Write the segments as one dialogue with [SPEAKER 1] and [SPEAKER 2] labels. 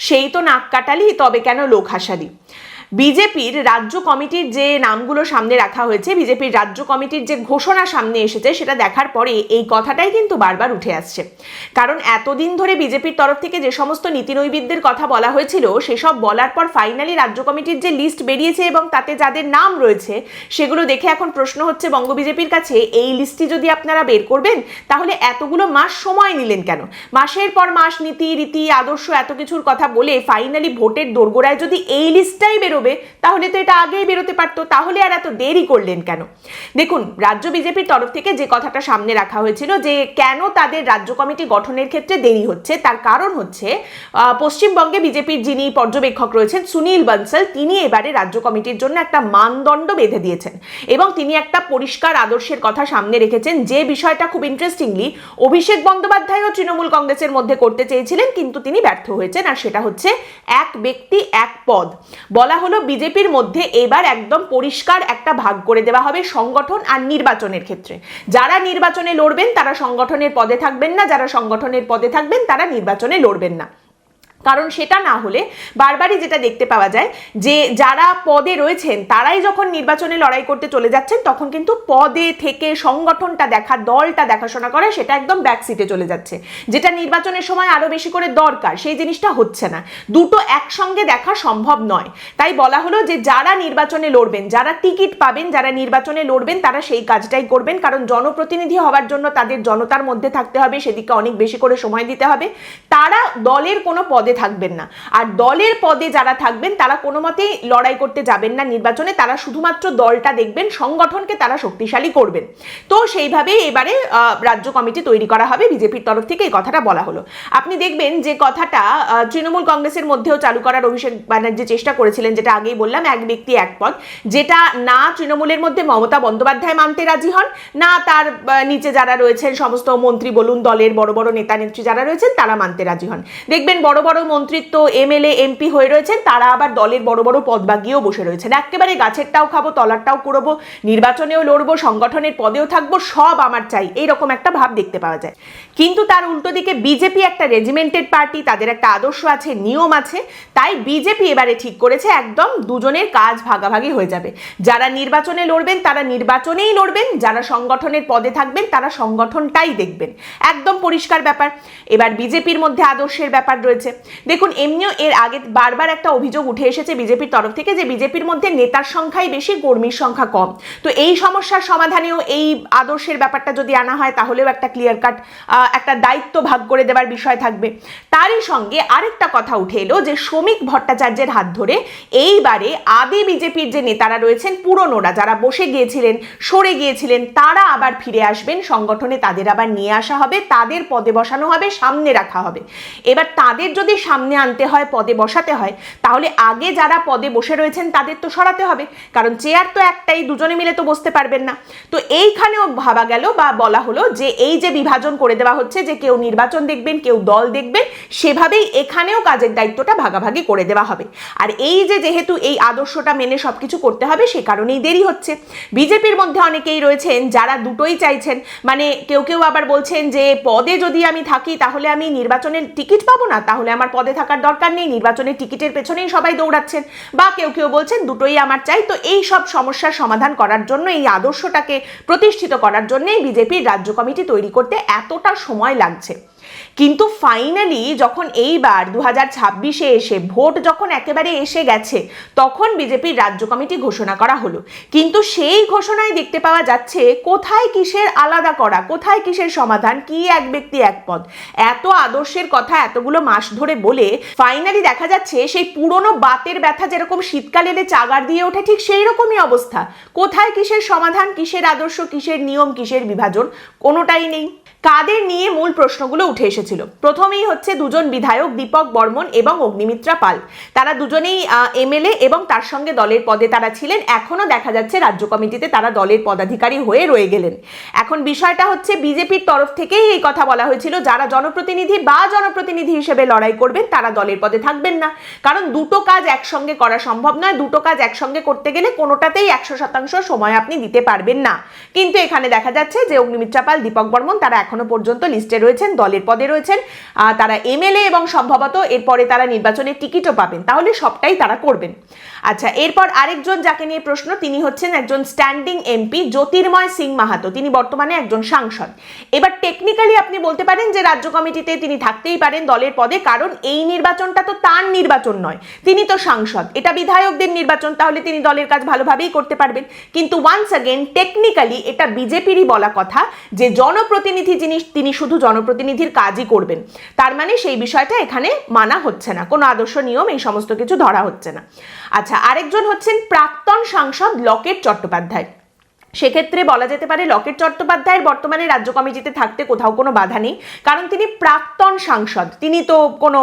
[SPEAKER 1] সেই তো নাক কাটালি, তবে কেন লোক হাসালি। বিজেপির রাজ্য কমিটির যে নামগুলো সামনে রাখা হয়েছে, বিজেপির রাজ্য কমিটির যে ঘোষণা সামনে এসেছে, সেটা দেখার পরে এই কথাটাই কিন্তু বারবার উঠে আসছে। কারণ এতদিন ধরে বিজেপির তরফ থেকে যে সমস্ত নীতিনৈবিদ্যের কথা বলা হয়েছিল, সেসব বলার পর ফাইনালি রাজ্য কমিটির যে লিস্ট বেরিয়েছে এবং তাতে যাদের নাম রয়েছে, সেগুলো দেখে এখন প্রশ্ন হচ্ছে বঙ্গ বিজেপির কাছে, এই লিস্টটি যদি আপনারা বের করবেন, তাহলে এতগুলো মাস সময় নিলেন কেন? মাসের পর মাস নীতি রীতি আদর্শ এত কিছুর কথা বলে ফাইনালি ভোটের দোরগোড়ায় যদি এই লিস্টটাই বেরোবে, তাহলে তো এটা আগেই বেরোতে পারতো, তাহলে আর এত দেরি করলেন কেন? দেখুন, রাজ্য বিজেপির তরফ থেকে যে কথাটা সামনে রাখা হয়েছিল যে কেন তাদের রাজ্য কমিটি গঠনের ক্ষেত্রে দেরি হচ্ছে, তার কারণ হচ্ছে পশ্চিমবঙ্গে বিজেপির যিনি পর্যবেক্ষক রয়েছেন সুনীল বনসল, তিনি এবারে রাজ্য কমিটির জন্য একটা মানদণ্ড বেঁধে দিয়েছেন এবং তিনি একটা পরিষ্কার আদর্শের কথা সামনে রেখেছেন, যে বিষয়টা খুব ইন্টারেস্টিংলি অভিষেক বন্দ্যোপাধ্যায় ও তৃণমূল কংগ্রেসের মধ্যে করতে চেয়েছিলেন, কিন্তু তিনি ব্যর্থ হয়েছেন। আর সেটা হচ্ছে এক ব্যক্তি এক পদ। বলা হলো বিজেপির মধ্যে এবার একদম পরিষ্কার একটা ভাগ করে দেওয়া হবে সংগঠন আর নির্বাচনের ক্ষেত্রে। যারা নির্বাচনে লড়বেন তারা সংগঠনের পদে থাকবেন না, যারা সংগঠনের পদে থাকবেন তারা নির্বাচনে লড়বেন না। কারণ সেটা না হলে বারবারই যেটা দেখতে পাওয়া যায় যে যারা পদে রয়েছেন তারাই যখন নির্বাচনে লড়াই করতে চলে যাচ্ছেন, তখন কিন্তু পদে থেকে সংগঠনটা দেখা, দলটা দেখাশোনা করে, সেটা একদম ব্যাক সিটে চলে যাচ্ছে। যেটা নির্বাচনের সময় আরো বেশি করে দরকার, সেই জিনিসটা হচ্ছে না। দুটো একসঙ্গে দেখা সম্ভব নয়। তাই বলা হলো যে যারা নির্বাচনে লড়বেন, যারা টিকিট পাবেন, যারা নির্বাচনে লড়বেন, তারা সেই কাজটাই করবেন। কারণ জনপ্রতিনিধি হওয়ার জন্য তাদের জনতার মধ্যে থাকতে হবে, সেদিকে অনেক বেশি করে সময় দিতে হবে। তারা দলের কোনো পদে থাকবেন না। আর দলের পদে যারা থাকবেন তারা কোনো মতেই লড়াই করতে যাবেন না নির্বাচনে, তারা শুধুমাত্র দলটা দেখবেন, সংগঠনকে তারা শক্তিশালী করবেন। তো সেইভাবেই এবারে রাজ্য কমিটি তৈরি করা হবে, বিজেপির তরফ থেকে এই কথাটা বলা হলো। আপনি দেখবেন যে কথাটা তৃণমূল কংগ্রেসের মধ্যেও চালু করার অভিষেক ব্যানার্জি চেষ্টা করেছিলেন, যেটা আগেই বললাম, এক ব্যক্তি এক পদ, যেটা না তৃণমূলের মধ্যে মমতা বন্দ্যোপাধ্যায় মানতে রাজি হন, না তার নিচে যারা রয়েছেন সমস্ত মন্ত্রী বলুন, দলের বড় বড় নেতা নেত্রী যারা রয়েছেন তারা মানতে রাজি হন। দেখবেন বড় বড় মন্ত্রিত্ব এমএলএ এমপি হয়ে রয়েছেন, তারা আবার দলের বড় বড় পদ বাগিয়েও বসে রয়েছেন। একেবারে গাছেরটাও খাবো তলারটাও কুড়বো, নির্বাচনেও লড়বো, সংগঠনের পদেও থাকবো, সব আমার চাই, এইরকম একটা ভাব দেখতে পাওয়া যায়। কিন্তু তার উল্টো দিকে বিজেপি একটা রেজিমেন্টেড পার্টি, তাদের একটা আদর্শ আছে, নিয়ম আছে। তাই বিজেপি এবারে ঠিক করেছে একদম দুজনের কাজ ভাগাভাগি হয়ে যাবে। যারা নির্বাচনে লড়বেন তারা নির্বাচনেই লড়বেন, যারা সংগঠনের পদে থাকবেন তারা সংগঠনটাই দেখবেন। একদম পরিষ্কার ব্যাপার। এবার বিজেপির মধ্যে আদর্শের ব্যাপার রয়েছে। দেখুন, এমনিও এর আগে বারবার একটা অভিযোগ উঠে এসেছে বিজেপির তরফ থেকে যে বিজেপির মধ্যে নেতার সংখ্যাই বেশি, কর্মীর সংখ্যা কম। তো এই সমস্যার সমাধানেও এই আদর্শের ব্যাপারটা যদি আনা হয়, তাহলেও একটা ক্লিয়ার কাট একটা দায়িত্ব ভাগ করে দেওয়ার বিষয় থাকবে। তারই সঙ্গে আরেকটা কথা উঠে এলো যে শ্রমিক ভট্টাচার্যের হাত ধরে এইবারে আদি বিজেপির যে নেতারা রয়েছেন, পুরনোরা যারা বসে গিয়েছিলেন, সরে গিয়েছিলেন, তারা আবার ফিরে আসবেন সংগঠনে, তাদের আবার নিয়ে আসা হবে, তাদের পদে বসানো হবে, সামনে রাখা হবে। এবার তাদের যদি সামনে আনতে হয়, পদে বসাতে হয়, তাহলে আগে যারা পদে বসে রয়েছেন তাদের তো সরাতে হবে, কারণ চেয়ার তো একটাই, দুজনে মিলে তো বসতে পারবেন না। তো এইখানেও ভাবা গেল বা বলা হলো যে এই যে বিভাজন করে দেওয়া হচ্ছে যে কেউ নির্বাচন দেখবেন, কেউ দল দেখবেন, সেভাবেই এখানেও কাজের দায়িত্বটা ভাগাভাগি করে দেওয়া হবে। আর এই যে যেহেতু এই আদর্শটা মেনে সবকিছু করতে হবে, সে কারণেই দেরি হচ্ছে। বিজেপির মধ্যে অনেকেই রয়েছেন যারা দুটোই চাইছেন, মানে কেউ কেউ আবার বলছেন যে পদে যদি আমি থাকি তাহলে আমি নির্বাচনের টিকিট পাবো না, তাহলে আমার পদে থাকার দরকার নেই, নির্বাচনের টিকিটের পেছনেই সবাই দৌড়াচ্ছেন। বা কেউ কেউ বলছেন দুটোই আমার চাই। তো এই সব সমস্যার সমাধান করার জন্য, এই আদর্শটাকে প্রতিষ্ঠিত করার জন্যই বিজেপির রাজ্য কমিটি তৈরি করতে এতটা সময় লাগছে। কিন্তু ফাইনালি যখন এইবার 2026-এ এসে ভোট যখন একেবারে এসে গেছে, তখন বিজেপির রাজ্য কমিটি ঘোষণা করা হলো। কিন্তু সেই ঘোষণায় দেখতে পাওয়া যাচ্ছে কোথায় কিসের আলাদা করা, কোথায় কিসের সমাধান, কি এক ব্যক্তি এক পদ। এত আদর্শের কথা এতগুলো মাস ধরে বলে ফাইনালি দেখা যাচ্ছে সেই পুরনো বাতের ব্যথা যেরকম শীতকালে এলে চাগার দিয়ে ওঠে, ঠিক সেই রকমই অবস্থা। কোথায় কিসের সমাধান, কিসের আদর্শ, কিসের নিয়ম, কিসের বিভাজন, কোনোটাই নেই। কাদের নিয়ে মূল প্রশ্নগুলো উঠে এসেছিল? প্রথমেই হচ্ছে দুজন বিধায়ক দীপক বর্মন এবং অগ্নিমিত্রা পাল, তারা দুজনেই এমএলএ এবং তার সঙ্গে দলের পদে তারা ছিলেন। এখনো দেখা যাচ্ছে রাজ্য কমিটিতে তারা দলের পদাধিকারী হয়ে রয়ে গেলেন। এখন বিষয়টা হচ্ছে বিজেপির তরফ থেকেই এই কথা বলা হয়েছিল, যারা জনপ্রতিনিধি বা জনপ্রতিনিধি হিসেবে লড়াই করবেন তারা দলের পদে থাকবেন না, কারণ দুটো কাজ একসঙ্গে করা সম্ভব নয়। দুটো কাজ একসঙ্গে করতে গেলে কোনোটাতেই 100% সময় আপনি দিতে পারবেন না। কিন্তু এখানে দেখা যাচ্ছে যে অগ্নিমিত্রা পাল, দীপক বর্মন তারা এখনো পর্যন্ত লিস্টে রয়েছেন, দলের পদে রয়েছেন, তারা এমএলএ এবং সম্ভবত এরপরে তারা নির্বাচনের টিকিটও পাবেন, তাহলে সবটাই তারা করবেন। আচ্ছা, এরপর আরেকজন যাকে নিয়ে প্রশ্ন, তিনি হচ্ছেন একজন স্ট্যান্ডিং এমপি জ্যোতির্ময় সিং মাহাতো, তিনি বর্তমানে একজন সাংসদ। এবার টেকনিক্যালি আপনি বলতে পারেন যে রাজ্য কমিটিতে তিনি থাকতেই পারেন দলের পদে, কারণ এই নির্বাচনটা তো তার নির্বাচন নয়, তিনি তো সাংসদ, এটা বিধায়কদের নির্বাচন, তাহলে তিনি দলের কাজ ভালোভাবেই করতে পারবেন। কিন্তু ওয়ান্স অ্যাগেন টেকনিক্যালি এটা বিজেপিরই বলা কথা যে জনপ্রতিনিধি যিনি, তিনি শুধু জনপ্রতিনিধির কাজই করবেন, তার মানে সেই বিষয়টা এখানে মানা হচ্ছে না, কোনো আদর্শ নিয়ম এই সমস্ত কিছু ধরা হচ্ছে না। আচ্ছা, আরেকজন হচ্ছেন প্রাক্তন সাংসদ লকেট চট্টোপাধ্যায়। সেক্ষেত্রে বলা যেতে পারে লকেট চট্টোপাধ্যায়ের বর্তমানে রাজ্য কমিটিতে থাকতে কোথাও কোনো বাধা নেই, কারণ তিনি প্রাক্তন সাংসদ, তিনি তো কোনো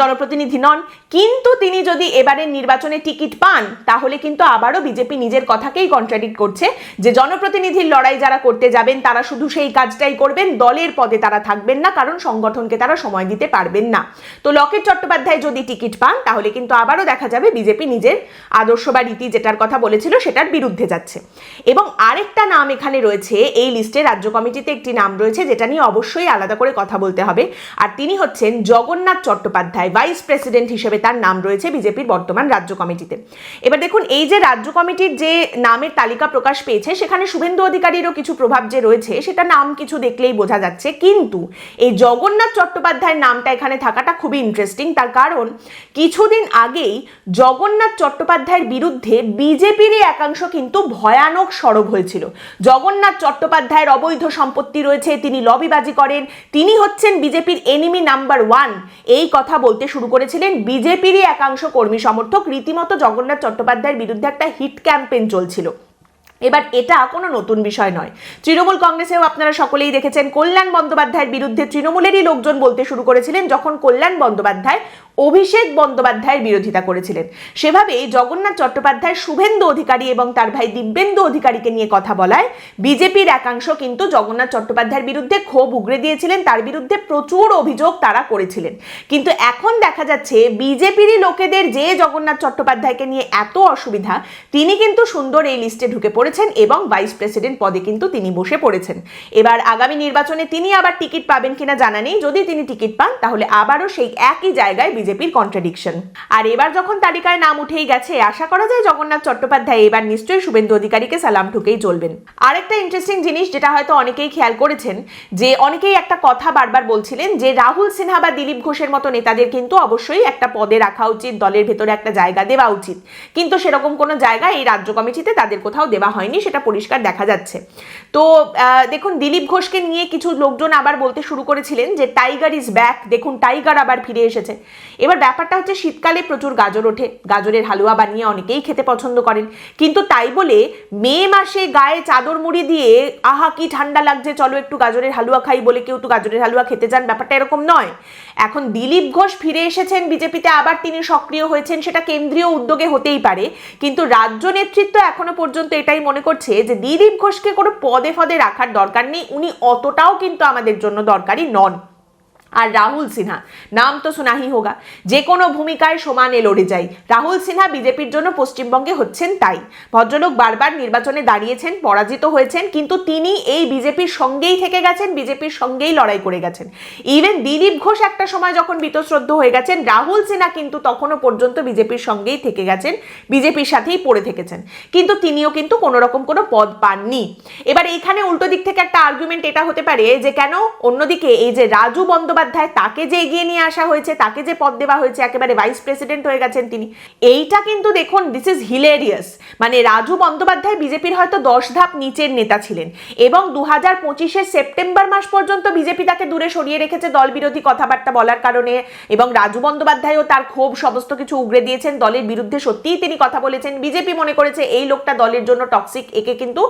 [SPEAKER 1] জনপ্রতিনিধি নন। কিন্তু তিনি যদি এবারের নির্বাচনে টিকিট পান, তাহলে কিন্তু আবারও বিজেপি নিজের কথাকেই কন্ট্রাডিক্ট করছে যে জনপ্রতিনিধির লড়াই যারা করতে যাবেন তারা শুধু সেই কাজটাই করবেন, দলের পদে তারা থাকবেন না, কারণ সংগঠনকে তারা সময় দিতে পারবেন না। তো লকেট চট্টোপাধ্যায় যদি টিকিট পান, তাহলে কিন্তু আবারও দেখা যাবে বিজেপি নিজের আদর্শ বা রীতি যেটার কথা বলেছিল সেটার বিরুদ্ধে যাচ্ছে। এবং আরেকটা নাম এখানে রয়েছে এই লিস্টে, রাজ্য কমিটিতে একটি নাম রয়েছে যেটা নিয়ে অবশ্যই আলাদা করে কথা বলতে হবে, আর তিনি হচ্ছেন জগন্নাথ চট্টোপাধ্যায়, ভাইস প্রেসিডেন্ট হিসেবে তার নাম রয়েছে বিজেপির বর্তমান রাজ্য কমিটিতে। এবার দেখুন, এই যে রাজ্য কমিটির যে নামের তালিকা প্রকাশ পেয়েছে, সেখানে শুভেন্দু অধিকারীরও কিছু প্রভাব যে রয়েছে সেটা নাম কিছু দেখলেই বোঝা যাচ্ছে, কিন্তু এই জগন্নাথ চট্টোপাধ্যায়ের নামটা এখানে থাকাটা খুবই ইন্টারেস্টিং। তার কারণ কিছুদিন আগেই জগন্নাথ চট্টোপাধ্যায়ের বিরুদ্ধে বিজেপিরই একাংশ কিন্তু ভয়ানক সরব হয়েছিল। জগন্নাথ চট্টোপাধ্যায়ের অবৈধ সম্পত্তি রয়েছে, তিনি লবিবাজি করেন, তিনি হচ্ছেন বিজেপির এনিমি নাম্বার 1, এই কথা বলতে শুরু করেছিলেন বিজেপিরই একাংশ কর্মী সমর্থক। রীতিমতো জগন্নাথ চট্টোপাধ্যায়ের বিরুদ্ধে একটা হিট ক্যাম্পেইন চলছিল। এবার এটা কোনো নতুন বিষয় নয়, তৃণমূল কংগ্রেসেও আপনারা সকলেই দেখেছেন কল্যাণ বন্দ্যোপাধ্যায়ের বিরুদ্ধে তৃণমূলেরই লোকজন বলতে শুরু করেছিলেন যখন কল্যাণ বন্দ্যোপাধ্যায় অভিষেক বন্দ্যোপাধ্যায়ের বিরোধিতা করেছিলেন। সেভাবেই জগন্নাথ চট্টোপাধ্যায় শুভেন্দু অধিকারী এবং তার ভাই দিব্যেন্দু অধিকারীকে নিয়ে কথা বলায় বিজেপির একাংশ কিন্তু জগন্নাথ চট্টোপাধ্যায়ের বিরুদ্ধে ক্ষোভ উগরে দিয়েছিলেন, তার বিরুদ্ধে প্রচুর অভিযোগ তারা করেছিলেন। কিন্তু এখন দেখা যাচ্ছে বিজেপিরই লোকেদের যে জগন্নাথ চট্টোপাধ্যায়কে নিয়ে এত অসুবিধা, তিনি কিন্তু সুন্দর এই লিস্টে ঢুকে পড়েছেন এবং ভাইস প্রেসিডেন্ট পদে কিন্তু তিনি বসে পড়েছেন। এবার আগামী নির্বাচনে তিনি আবার টিকিট পাবেন কিনা জানা নেই, যদি তিনি টিকিট পান তাহলে আবারও সেই একই জায়গায় বিজেপির কন্ট্রাডিকশন। আর এবার যখন তালিকায় নাম উঠেই গেছে, আশা করা যায় জগন্নাথ চট্টোপাধ্যায় এবার নিশ্চয়ই শুভেন্দু অধিকারীকে সালাম ঠুকেই চলবেন। আরেকটা ইন্টারেস্টিং জিনিস যেটা হয়তো অনেকেই খেয়াল করেছেন, যে অনেকেই একটা কথা বারবার বলছিলেন যে রাহুল সিনহা বা দিলীপ ঘোষের মতো নেতাদের কিন্তু অবশ্যই একটা পদে রাখা উচিত, দলের ভেতরে একটা জায়গা দেওয়া উচিত, কিন্তু সেরকম কোনো জায়গা এই রাজ্য কমিটিতে তাদের কোথাও দেওয়া হয়নি, সেটা পরিষ্কার দেখা যাচ্ছে। তো দেখুন, দিলীপ ঘোষকে নিয়ে কিছু লোকজন আবার বলতে শুরু করেছিলেন যে টাইগার ইজ ব্যাক, দেখুন টাইগার আবার ফিরে এসেছে। এবার ব্যাপারটা হচ্ছে শীতকালে প্রচুর গাজর ওঠে, গাজরের হালুয়া বানিয়ে অনেকেই খেতে পছন্দ করেন, কিন্তু তাই বলে মে মাসে গায়ে চাদর মুড়ি দিয়ে আহা কি ঠান্ডা লাগছে চলো একটু গাজরের হালুয়া খাই বলে কেউ তো গাজরের হালুয়া খেতে যান, ব্যাপারটা এরকম নয়। এখন দিলীপ ঘোষ ফিরে এসেছেন বিজেপিতে, আবার তিনি সক্রিয় হয়েছেন, সেটা কেন্দ্রীয় উদ্যোগে হতেই পারে, কিন্তু রাজ্য নেতৃত্ব এখনো পর্যন্ত এটাই মনে করছে যে দিলীপ ঘোষকে কোনো পদে ফদে রাখার দরকার নেই, উনি অতটাও কিন্তু আমাদের জন্য দরকারি নন। আর রাহুল সিনহা, নাম তো শোনা হি হোগা, যে কোনো ভূমিকায় সমানে লড়ে যাই, রাহুল সিনহা বিজেপির জন্য পশ্চিমবঙ্গে হচ্ছেন তাই। ভদ্রলোক বারবার নির্বাচনে দাঁড়িয়েছেন, পরাজিত হয়েছেন, কিন্তু তিনি এই বিজেপির সঙ্গেই থেকে গেছেন, বিজেপির সঙ্গেই লড়াই করে গেছেন। ইভেন দিলীপ ঘোষ একটা সময় যখন বীতশ্রদ্ধ হয়ে গেছেন, রাহুল সিনহা কিন্তু তখনও পর্যন্ত বিজেপির সঙ্গেই থেকে গেছেন, বিজেপির সাথেই পড়ে থেকেছেন, কিন্তু তিনিও কিন্তু কোনো রকম কোনো পদ পাননি। এবার এইখানে উল্টো দিক থেকে একটা আর্গুমেন্ট এটা হতে পারে যে কেন অন্যদিকে এই যে রাজু বন্দ্যোপাধ্যায়, তাকে যে এগিয়ে নিয়ে আসা হয়েছে, তাকে যে পদ দেওয়া হয়েছে, একেবারে ভাইস প্রেসিডেন্ট হয়ে গেছেন তিনি, এইটা কিন্তু দেখুন দিস ইজ হিলেরিয়াস। মানে রাজু বন্দ্যোপাধ্যায় বিজেপির হয়তো 10 ধাপ নিচের নেতা ছিলেন এবং 2025-এর সেপ্টেম্বর মাস পর্যন্ত বিজেপি তাকে দূরে সরিয়ে রেখেছে দল বিরোধী কথাবার্তা বলার কারণে, এবং রাজু বন্দ্যোপাধ্যায়ও তার ক্ষোভ সমস্ত কিছু উগরে দিয়েছেন, দলের বিরুদ্ধে সত্যিই তিনি কথা বলেছেন, বিজেপি মনে করেছে এই লোকটা দলের জন্য টক্সিক, একে কিন্তু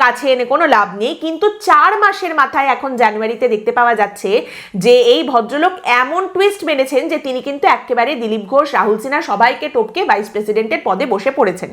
[SPEAKER 1] কাছে এনে কোনো লাভ নেই। কিন্তু 4 মাসের মাথায় এখন জানুয়ারিতে দেখতে পাওয়া যাচ্ছে যে এই ভদ্রলোক এমন টুইস্ট মেনেছেন যে তিনি কিন্তু একেবারে দিলীপ ঘোষ, রাহুল সিনহা সবাইকে টপকে ভাইস প্রেসিডেন্টের পদে বসে পড়েছেন।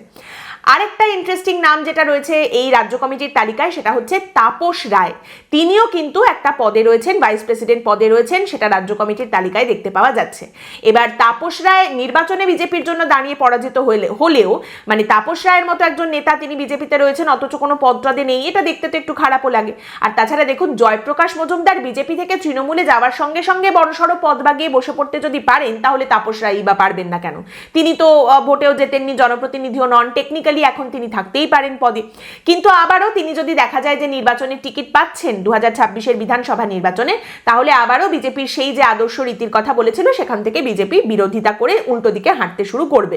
[SPEAKER 1] আরেকটা ইন্টারেস্টিং নাম যেটা রয়েছে এই রাজ্য কমিটির তালিকায় সেটা হচ্ছে তাপস রায়। তিনিও কিন্তু একটা পদে রয়েছেন, ভাইস প্রেসিডেন্ট পদে রয়েছেন, সেটা রাজ্য কমিটির তালিকায় দেখতে পাওয়া যাচ্ছে। এবার তাপস রায় নির্বাচনে বিজেপির জন্য দাঁড়িয়ে পরাজিত হলেও মানে তাপস রায়ের মতো একজন নেতা তিনি বিজেপিতে রয়েছেন অথচ কোনো পদে নেই, এটা দেখতে তো একটু খারাপও লাগে। আর তাছাড়া দেখুন, জয়প্রকাশ মজুমদার বিজেপি থেকে তৃণমূলে যাওয়ার সঙ্গে সঙ্গে বড়সড় পদ বাগিয়ে বসে পড়তে যদি পারেন, তাহলে তাপস রায় বা পারবেন না কেন? তিনি তো ভোটেও জেতেননি, জনপ্রতিনিধিও নন, টেকনিক্যালি এখন তিনি থাকতেই পারেন পদে। কিন্তু আবারও তিনি যদি দেখা যায় যে নির্বাচনের টিকিট পাচ্ছেন 2026-এর বিধানসভা নির্বাচনে, তাহলে আবারও বিজেপির সেই যে আদর্শ রীতির কথা বলেছিল সেখান থেকে বিজেপি বিরোধিতা করে উল্টো দিকে হাঁটতে শুরু করবে।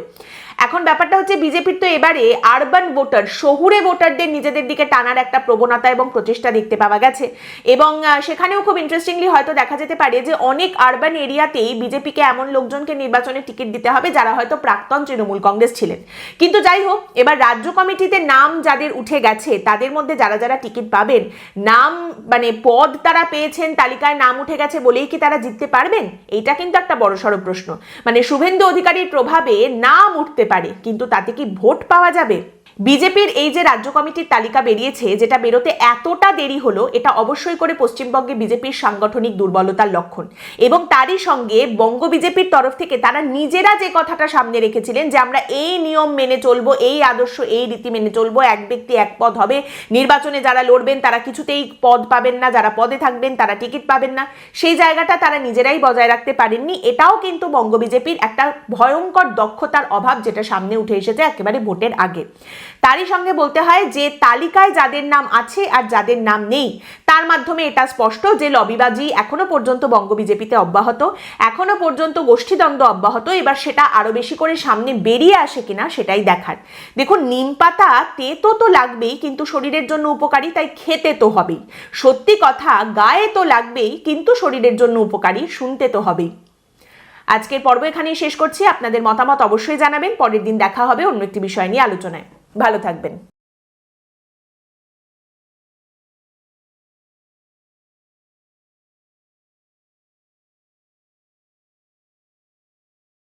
[SPEAKER 1] এখন ব্যাপারটা হচ্ছে, বিজেপির তো এবারে আরবান ভোটার, শহুরে ভোটারদের নিজেদের দিকে টানার একটা প্রবণতা এবং প্রচেষ্টা দেখতে পাওয়া গেছে। এবং সেখানেও খুব ইন্টারেস্টিংলি হয়তো দেখা যেতে পারে যে অনেক আরবান এরিয়াতেই বিজেপিকে এমন লোকজনকে নির্বাচনে টিকিট দিতে হবে যারা হয়তো প্রাক্তন তৃণমূল কংগ্রেস ছিলেন। কিন্তু যাই হোক, এবার রাজ্য কমিটিতে নাম যাদের উঠে গেছে তাদের মধ্যে যারা যারা টিকিট পাবেন, নাম মানে পদ তারা পেয়েছেন, তালিকায় নাম উঠে গেছে বলেই কি তারা জিততে পারবেন? এইটা কিন্তু একটা বড়সড় প্রশ্ন। মানে শুভেন্দু অধিকারীর প্রভাবে নাম উঠতে পারে, কিন্তু তাতে কি ভোট পাওয়া যাবে? বিজেপির এই যে রাজ্য কমিটির তালিকা বেরিয়েছে, যেটা বেরোতে এতটা দেরি হলো, এটা অবশ্যই করে পশ্চিমবঙ্গে বিজেপির সাংগঠনিক দুর্বলতার লক্ষণ। এবং তারই সঙ্গে বঙ্গ বিজেপির তরফ থেকে তারা নিজেরা যে কথাটা সামনে রেখেছিলেন যে আমরা এই নিয়ম মেনে চলবো, এই আদর্শ, এই রীতি মেনে চলবো, এক ব্যক্তি এক পদ হবে, নির্বাচনে যারা লড়বেন তারা কিছুতেই পদ পাবেন না, যারা পদে থাকবেন তারা টিকিট পাবেন না, সেই জায়গাটা তারা নিজেরাই বজায় রাখতে পারেননি। এটাও কিন্তু বঙ্গ বিজেপির একটা ভয়ঙ্কর দক্ষতার অভাব, যেটা সামনে উঠে এসেছে একেবারে ভোটের আগে। তারই সঙ্গে বলতে হয় যে তালিকায় যাদের নাম আছে আর যাদের নাম নেই, তার মাধ্যমে এটা স্পষ্ট যে লবিবাজি এখনো পর্যন্ত বঙ্গ বিজেপিতে অব্যাহত, এখনো পর্যন্ত গোষ্ঠীদ্বন্দ্ব অব্যাহত। এবার সেটা আরো বেশি করে সামনে বেরিয়ে আসে কিনা সেটাই দেখার। দেখুন, নিম পাতা তেতো তো লাগবেই, কিন্তু শরীরের জন্য উপকারী, তাই খেতে তো হবেই। সত্যি কথা, গায়ে তো লাগবেই, কিন্তু শরীরের জন্য উপকারী, শুনতে তো হবেই। আজকের পর্ব এখানেই শেষ করছি। আপনাদের মতামত অবশ্যই জানাবেন। পরের দিন দেখা হবে অন্য একটি বিষয় নিয়ে আলোচনায়। ভালো থাকবেন।